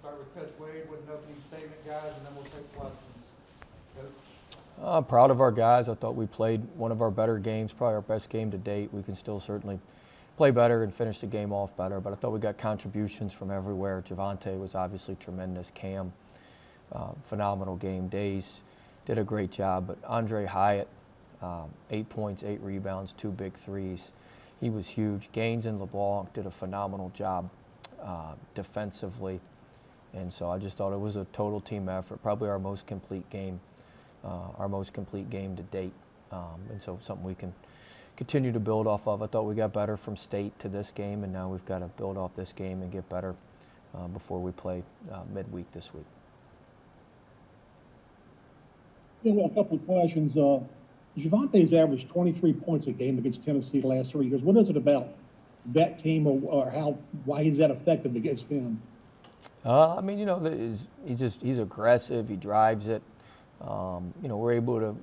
Start with Coach Wade with an opening statement, guys, and then we'll take questions. Coach? Proud of our guys. I thought we played one of our better games, probably our best game to date. We can still certainly play better and finish the game off better, but I thought we got contributions from everywhere. Javante was obviously tremendous. Cam, phenomenal game. Days did a great job, but Andre Hyatt, 8 points, 8 rebounds, 2 big threes. He was huge. Gaines and LeBlanc did a phenomenal job defensively, and so I just thought it was a total team effort, probably our most complete game to date, and so something we can continue to build off of. I thought we got better from state to this game, and now we've got to build off this game and get better before we play midweek this week. Yeah, a couple of questions. Javante's averaged 23 points a game against Tennessee the last 3 years. What is it about that team, or why is that effective against them? I mean, he's aggressive. He drives it. We're able to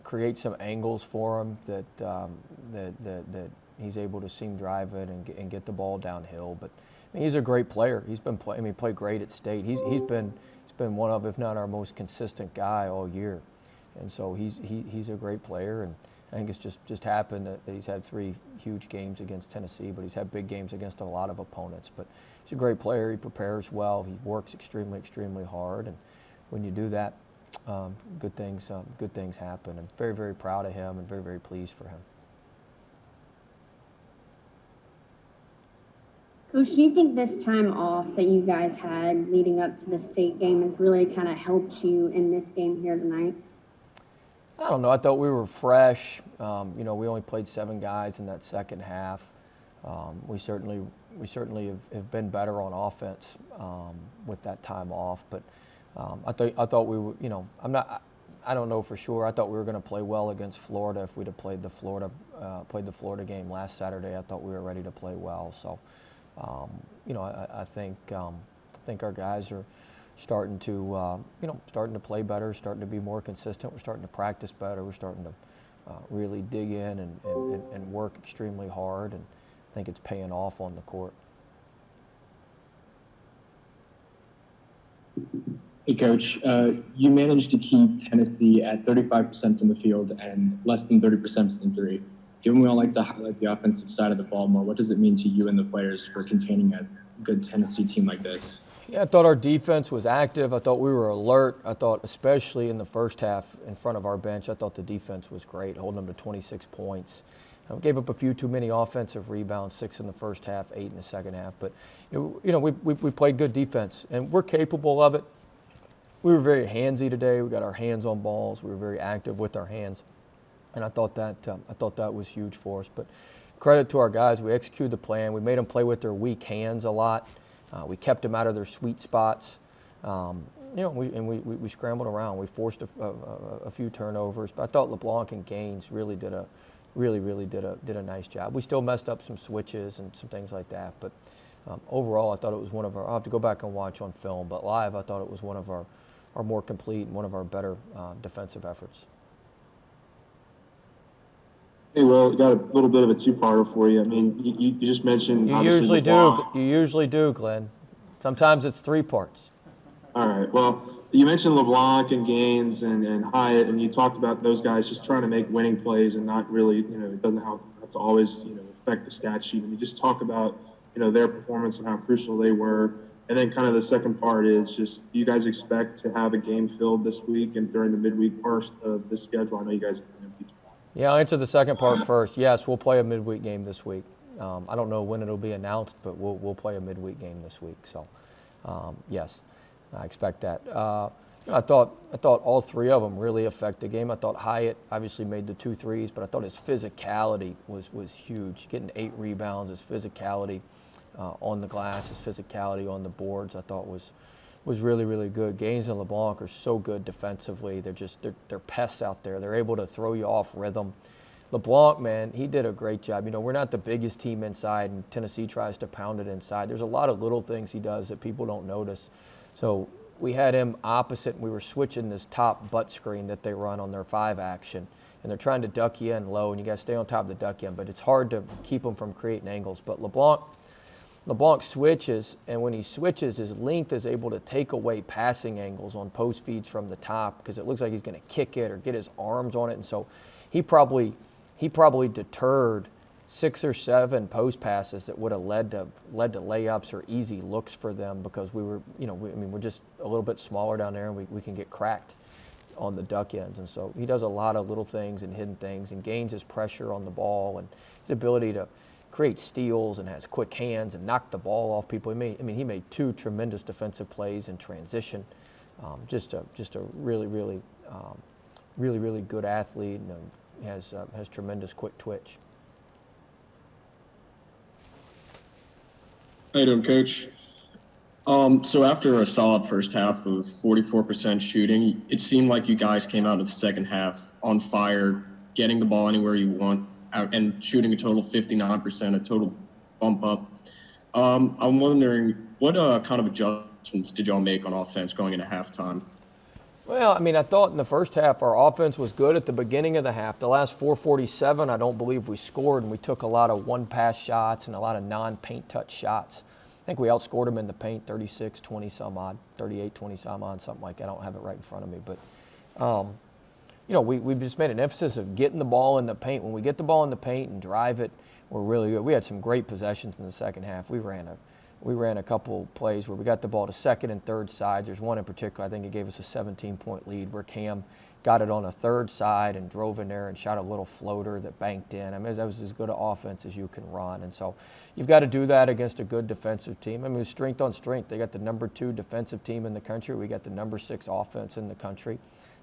create some angles for him that he's able to seam drive it and get the ball downhill. But I mean, he's a great player. He's been played great at state. He's been one of, if not our most consistent guy all year, and so he's a great player. And I think it's just happened that he's had 3 huge games against Tennessee, but he's had big games against a lot of opponents. But he's a great player. He prepares well. He works extremely hard, and when you do that, good things happen. I'm very, very proud of him and very, very pleased for him. Coach, do you think this time off that you guys had leading up to the state game has really kind of helped you in this game here tonight? I don't know. I thought we were fresh. We only played 7 guys in that second half. We certainly have been better on offense with that time off, but I thought we were, I don't know for sure. I thought we were going to play well against Florida. If we'd have played the Florida game last Saturday, I thought we were ready to play well. So, I think our guys are starting to play better, starting to be more consistent. We're starting to practice better. We're starting to really dig in and work extremely hard, and I think it's paying off on the court. Hey, Coach, you managed to keep Tennessee at 35% from the field and less than 30% from 3. Given we all like to highlight the offensive side of the ball more, what does it mean to you and the players for containing a good Tennessee team like this? Yeah, I thought our defense was active. I thought we were alert. I thought especially in the first half in front of our bench, I thought the defense was great, holding them to 26 points. Gave up a few too many offensive rebounds, 6 in the first half, 8 in the second half. But, we played good defense, and we're capable of it. We were very handsy today. We got our hands on balls. We were very active with our hands, and I thought that was huge for us. But credit to our guys. We executed the plan. We made them play with their weak hands a lot. We kept them out of their sweet spots. We scrambled around. We forced a few turnovers, but I thought LeBlanc and Gaines really did a nice job. We still messed up some switches and some things like that, but overall, I thought it was one of our. I'll have to go back and watch on film, but live, I thought it was one of our more complete and one of our better defensive efforts. Hey, well, got a little bit of a two-parter for you. I mean, you just mentioned. You usually do. You usually do, Glenn. Sometimes it's 3 parts. All right. Well, you mentioned LeBlanc and Gaines and Hyatt, and you talked about those guys just trying to make winning plays and not really, it doesn't have to always, affect the stat sheet. And you just talk about, their performance and how crucial they were. And then kind of the second part is just, do you guys expect to have a game filled this week and during the midweek part of the schedule? I know you guys are going to be. Yeah, I'll answer the second part first. Yes, we'll play a midweek game this week. I don't know when it'll be announced, but we'll play a midweek game this week. So, yes, I expect that. I thought all 3 of them really affect the game. I thought Hyatt obviously made the 2 threes, but I thought his physicality was huge. Getting 8 rebounds, his physicality on the glass, his physicality on the boards, I thought was really good. Gaines and LeBlanc are so good defensively. They're pests out there. They're able to throw you off rhythm. LeBlanc, man, he did a great job. We're not the biggest team inside, and Tennessee tries to pound it inside. There's a lot of little things he does that people don't notice. So we had him opposite, and we were switching this top butt screen that they run on their 5 action, and they're trying to duck you in low, and you got to stay on top of the duck in, but it's hard to keep them from creating angles. But LeBlanc, LeBlanc switches, and when he switches, his length is able to take away passing angles on post feeds from the top because it looks like he's going to kick it or get his arms on it, and so he probably deterred 6 or 7 post passes that would have led to layups or easy looks for them because we were, we're just a little bit smaller down there, and we can get cracked on the duck ends, and so he does a lot of little things and hidden things and gains his pressure on the ball and his ability to create steals and has quick hands and knock the ball off people. He made 2 tremendous defensive plays in transition. Just a really good athlete and has tremendous quick twitch. How you doing, Coach? So after a solid first half of 44% shooting, it seemed like you guys came out of the second half on fire, getting the ball anywhere you want, and shooting a total 59%, a total bump up. I'm wondering, what kind of adjustments did y'all make on offense going into halftime? Well, I thought in the first half our offense was good at the beginning of the half. The last 4:47, I don't believe we scored, and we took a lot of one-pass shots and a lot of non-paint touch shots. I think we outscored them in the paint 36-20 some odd, 38-20 some odd, something like that. I don't have it right in front of me. But, we've just made an emphasis of getting the ball in the paint. When we get the ball in the paint and drive it, we're really good. We had some great possessions in the second half. We ran a couple plays where we got the ball to second and third sides. There's one in particular, I think it gave us a 17-point lead where Cam got it on a third side and drove in there and shot a little floater that banked in. That was as good an offense as you can run. And so you've got to do that against a good defensive team. It was strength on strength. They got the number 2 defensive team in the country. We got the number 6 offense in the country.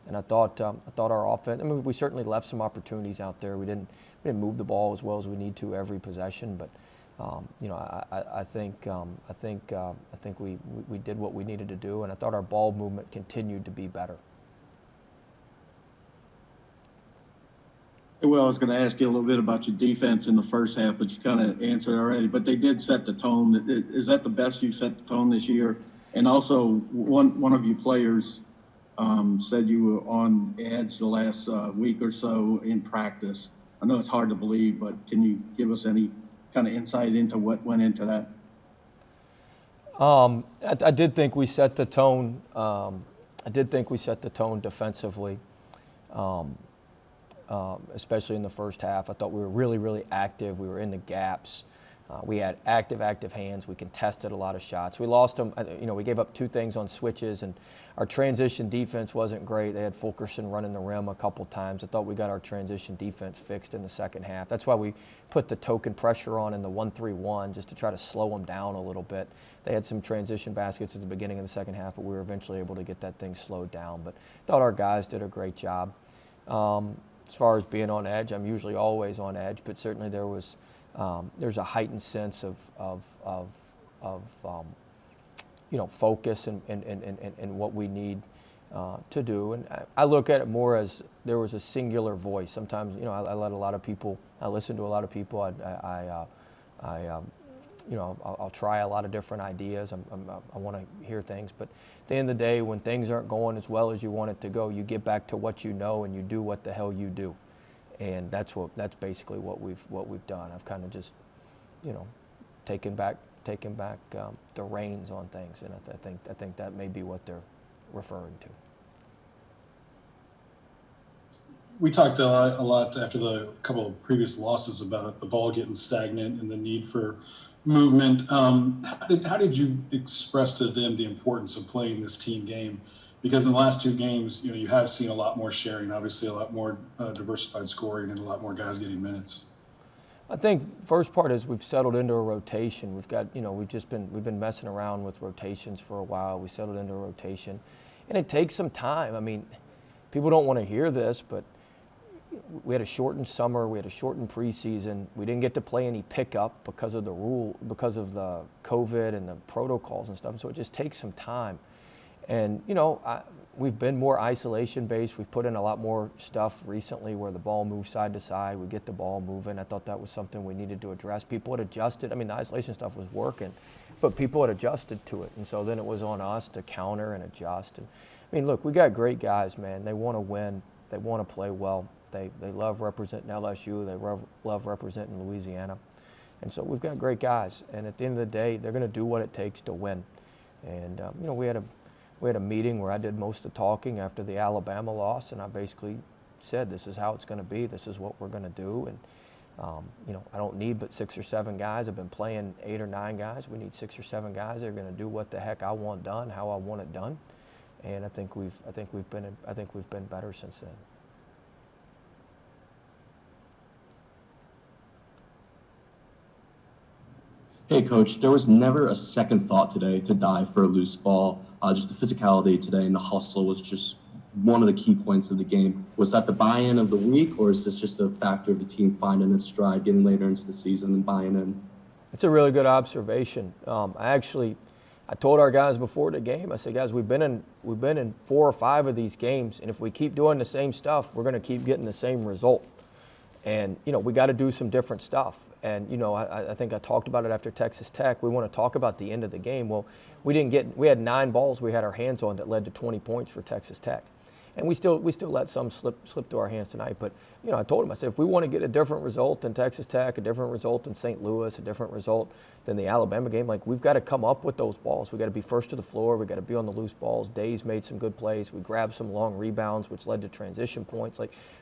And I thought our offense, we certainly left some opportunities out there. We didn't move the ball as well as we need to every possession, but I think we did what we needed to do, and I thought our ball movement continued to be better. Well, I was going to ask you a little bit about your defense in the first half, but you kind of answered already. But they did set the tone. Is that the best you set the tone this year? And also, one of you players said you were on edge the last week or so in practice. I know it's hard to believe, but can you give us any kind of insight into what went into that? I did think we set the tone. Defensively, especially in the first half. I thought we were really, really active. We were in the gaps. We had active hands. We contested a lot of shots. We lost them. We gave up 2 things on switches, and our transition defense wasn't great. They had Fulkerson running the rim a couple times. I thought we got our transition defense fixed in the second half. That's why we put the token pressure on in the 1-3-1 just to try to slow them down a little bit. They had some transition baskets at the beginning of the second half, but we were eventually able to get that thing slowed down. But I thought our guys did a great job. As far as being on edge, I'm usually always on edge, but certainly there's a heightened sense of focus and what we need to do. And I look at it more as there was a singular voice. Sometimes, I let a lot of people, I listen to a lot of people. I'll try a lot of different ideas. I want to hear things, but at the end of the day, when things aren't going as well as you want it to go, you get back to what you know and you do what the hell you do, and that's basically what we've done. I've kind of just, taken back the reins on things, and I think that may be what they're referring to. We talked a lot after the couple of previous losses about the ball getting stagnant and the need for movement. How did you express to them the importance of playing this team game? Because in the last 2 games, you have seen a lot more sharing, obviously a lot more diversified scoring, and a lot more guys getting minutes. I think first part is we've settled into a rotation. We've got, we've been messing around with rotations for a while. We settled into a rotation, and it takes some time. People don't want to hear this, but we had a shortened summer. We had a shortened preseason. We didn't get to play any pickup because of the COVID and the protocols and stuff. So it just takes some time. And, we've been more isolation based. We've put in a lot more stuff recently where the ball moves side to side. We get the ball moving. I thought that was something we needed to address. People had adjusted. The isolation stuff was working, but people had adjusted to it. And so then it was on us to counter and adjust. And look, we got great guys, man. They want to win. They want to play well. They love representing LSU. They love representing Louisiana. And so we've got great guys, and at the end of the day, they're going to do what it takes to win. And we had a meeting where I did most of the talking after the Alabama loss, and I basically said, this is how it's going to be. This is what we're going to do. And I don't need but 6 or 7 guys. I've been playing 8 or 9 guys. We need 6 or 7 guys that are going to do what the heck I want done, how I want it done. And I think we've been better since then. Hey, Coach, there was never a second thought today to dive for a loose ball. Just the physicality today and the hustle was just one of the key points of the game. Was that the buy-in of the week, or is this just a factor of the team finding its stride, getting later into the season and buying in? It's a really good observation. I told our guys before the game, I said, guys, we've been in 4 or 5 of these games, and if we keep doing the same stuff, we're going to keep getting the same result. And, we got to do some different stuff. And, I think I talked about it after Texas Tech. We want to talk about the end of the game. Well, we had 9 balls we had our hands on that led to 20 points for Texas Tech. And we still let some slip through our hands tonight. But, I told him, I said, if we want to get a different result than Texas Tech, a different result than St. Louis, a different result than the Alabama game, we've got to come up with those balls. We've got to be first to the floor. We've got to be on the loose balls. Days made some good plays. We grabbed some long rebounds, which led to transition points.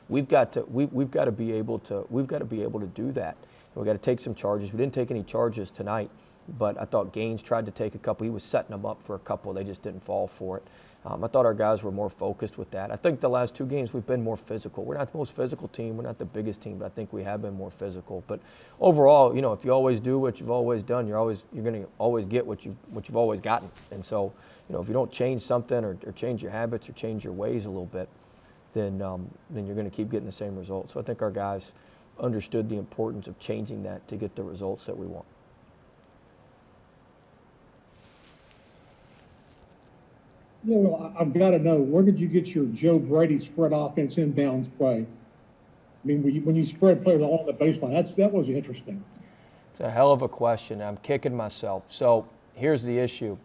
We've got to be able to do that. We've got to take some charges. We didn't take any charges tonight, but I thought Gaines tried to take a couple. He was setting them up for a couple. They just didn't fall for it. I thought our guys were more focused with that. I think the last 2 games we've been more physical. We're not the most physical team. We're not the biggest team, but I think we have been more physical. But overall, if you always do what you've always done, you're going to always get what you've always gotten. And so, if you don't change something or change your habits or change your ways a little bit, then you're going to keep getting the same results. So I think our guys understood the importance of changing that to get the results that we want. Yeah, well, I've got to know, where did you get your Joe Brady spread offense inbounds play? I mean, when you spread players along the baseline, that was interesting. It's a hell of a question. I'm kicking myself. So here's the issue.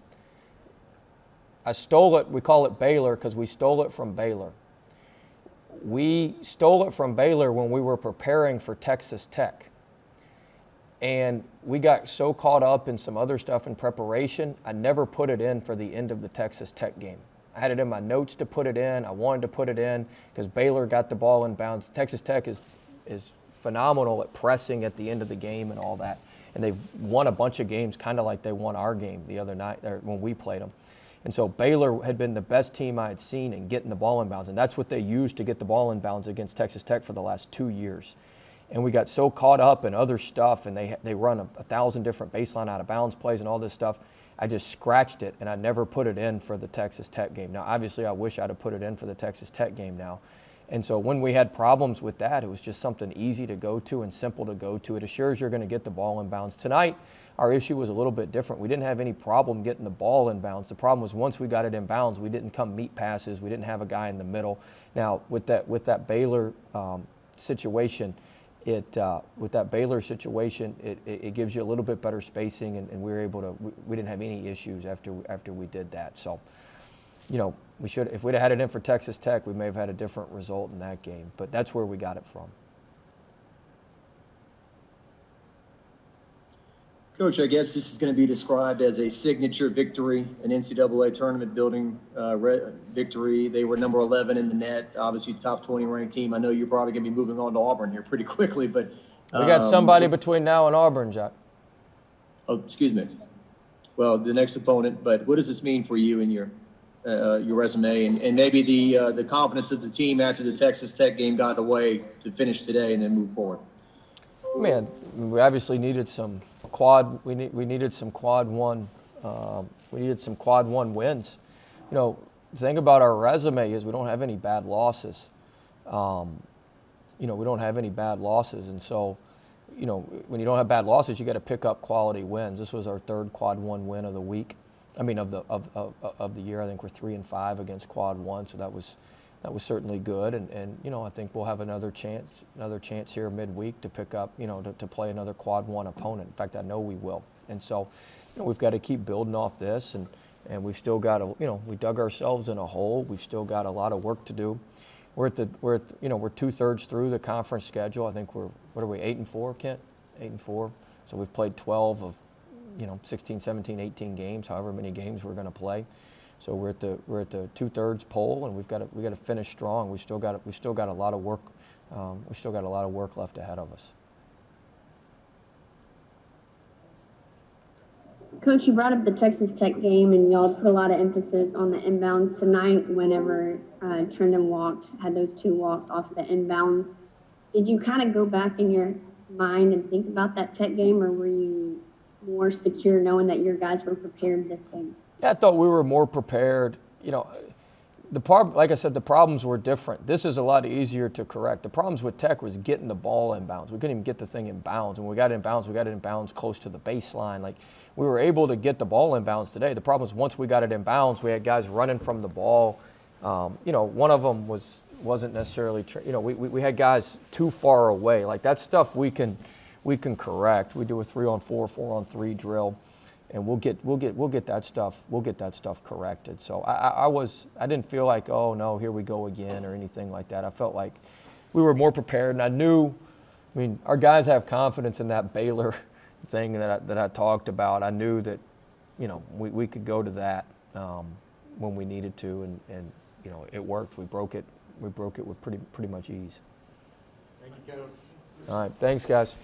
I stole it. We call it Baylor because we stole it from Baylor. We stole it from Baylor when we were preparing for Texas Tech. And we got so caught up in some other stuff in preparation, I never put it in for the end of the Texas Tech game. I had it in my notes to put it in. I wanted to put it in because Baylor got the ball in bounds. Texas Tech is phenomenal at pressing at the end of the game and all that. And they've won a bunch of games kind of like they won our game the other night or when we played them. And so Baylor had been the best team I had seen in getting the ball in bounds. And that's what they used to get the ball in bounds against Texas Tech for the last 2 years. And we got so caught up in other stuff, and they run 1,000 different baseline out of bounds plays and all this stuff. I just scratched it, and I never put it in for the Texas Tech game. Now, obviously, I wish I'd have put it in for the Texas Tech game now. And so when we had problems with that, it was just something easy to go to and simple to go to. It assures you're going to get the ball in bounds. Tonight, our issue was a little bit different. We didn't have any problem getting the ball in bounds. The problem was once we got it in bounds, we didn't come meet passes. We didn't have a guy in the middle. Now, with that Baylor situation, it gives you a little bit better spacing, and we were able to. We didn't have any issues after we did that. So, we should. If we'd have had it in for Texas Tech, we may have had a different result in that game. But that's where we got it from. Coach, I guess this is going to be described as a signature victory, an NCAA tournament building victory. They were number 11 in the net, obviously top 20 ranked team. I know you're probably going to be moving on to Auburn here pretty quickly, but we got somebody between now and Auburn, Jack. Oh, excuse me. Well, the next opponent. But what does this mean for you and your resume, and maybe the confidence of the team after the Texas Tech game got away to finish today and then move forward? Man, we obviously needed some quad. We needed some quad one. We needed some quad one wins. The thing about our resume is we don't have any bad losses. We don't have any bad losses, and so, when you don't have bad losses, you got to pick up quality wins. This was our 3rd quad one win of the week. Of the year. I think we're 3-5 against quad one, so that was certainly good. And I think we'll have another chance here midweek to pick up, to play another quad one opponent. In fact, I know we will. And so, we've got to keep building off this, and we've still got to, we dug ourselves in a hole. We've still got a lot of work to do. We're 2/3 through the conference schedule. I think we're 8-4, Kent? 8-4. So we've played 12 of, 16, 17, 18 games, however many games we're going to play. So we're at the 2/3 pole, and we got to finish strong. We still got a lot of work. We still got a lot of work left ahead of us. Coach, you brought up the Texas Tech game, and y'all put a lot of emphasis on the inbounds tonight whenever Trendon had those 2 walks off the inbounds. Did you kind of go back in your mind and think about that Tech game, or were you more secure knowing that your guys were prepared this game? Yeah, I thought we were more prepared. Like I said, the problems were different. This is a lot easier to correct. The problems with Tech was getting the ball in bounds. We couldn't even get the thing in bounds. And when we got it in bounds close to the baseline. Like, we were able to get the ball in bounds today. The problem is once we got it in bounds, we had guys running from the ball. One of them wasn't necessarily, we had guys too far away. Like, that stuff we can correct. We do a 3-on-4, 4-on-3 drill, and we'll get that stuff corrected. So I didn't feel like, oh no, here we go again or anything like that. I felt like we were more prepared, and I knew, our guys have confidence in that Baylor thing that I talked about. I knew that, we could go to that when we needed to, and it worked. We broke it with pretty much ease. Thank you, Coach. All right, thanks, guys.